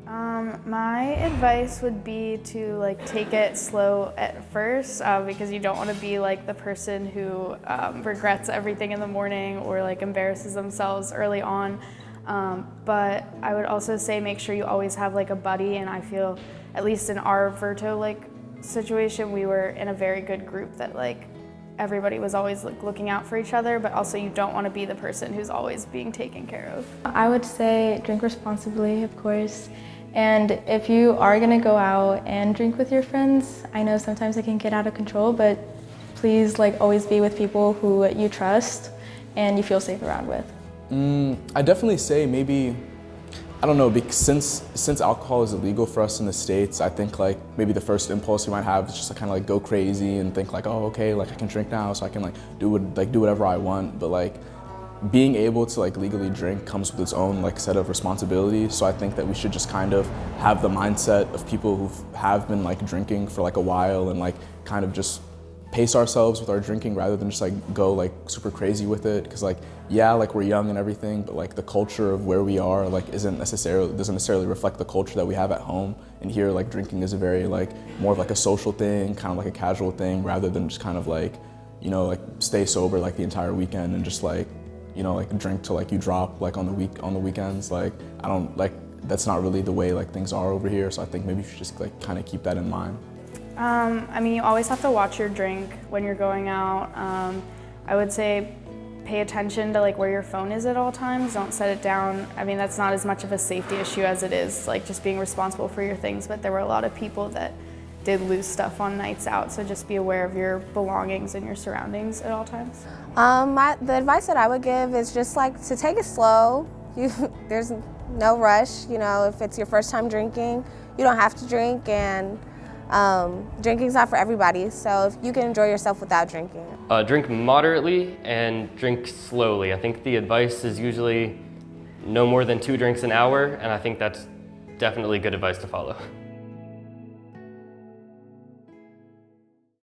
My advice would be to like take it slow at first because you don't want to be like the person who regrets everything in the morning or like embarrasses themselves early on. But I would also say make sure you always have like a buddy, and I feel at least in our Verto like situation we were in a very good group that like everybody was always like looking out for each other, but also you don't want to be the person who's always being taken care of. I would say drink responsibly, of course. And if you are gonna go out and drink with your friends, I know sometimes it can get out of control, but please like always be with people who you trust and you feel safe around with. I definitely say maybe, I don't know, because since alcohol is illegal for us in the States, I think like maybe the first impulse you might have is just to kind of like go crazy and think like, oh, okay, like I can drink now, so I can like do whatever I want. But like being able to like legally drink comes with its own like set of responsibilities. So I think that we should just kind of have the mindset of people who have been like drinking for like a while and like kind of just pace ourselves with our drinking rather than just like go like super crazy with it. Because like, yeah, like we're young and everything, but like the culture of where we are like doesn't necessarily reflect the culture that we have at home. And here like drinking is a very like more of like a social thing, kind of like a casual thing, rather than just kind of like, you know, like stay sober like the entire weekend and just like, you know, like drink till like you drop like on the weekends. Like I don't like, that's not really the way like things are over here. So I think maybe you should just like kind of keep that in mind. I mean, you always have to watch your drink when you're going out. I would say pay attention to like where your phone is at all times. Don't set it down. I mean, that's not as much of a safety issue as it is like just being responsible for your things, but there were a lot of people that did lose stuff on nights out, so just be aware of your belongings and your surroundings at all times. The advice that I would give is just like to take it slow. There's no rush, you know, if it's your first time drinking, you don't have to drink, and drinking's not for everybody, so if you can enjoy yourself without drinking. Drink moderately and drink slowly. I think the advice is usually no more than 2 drinks an hour, and I think that's definitely good advice to follow.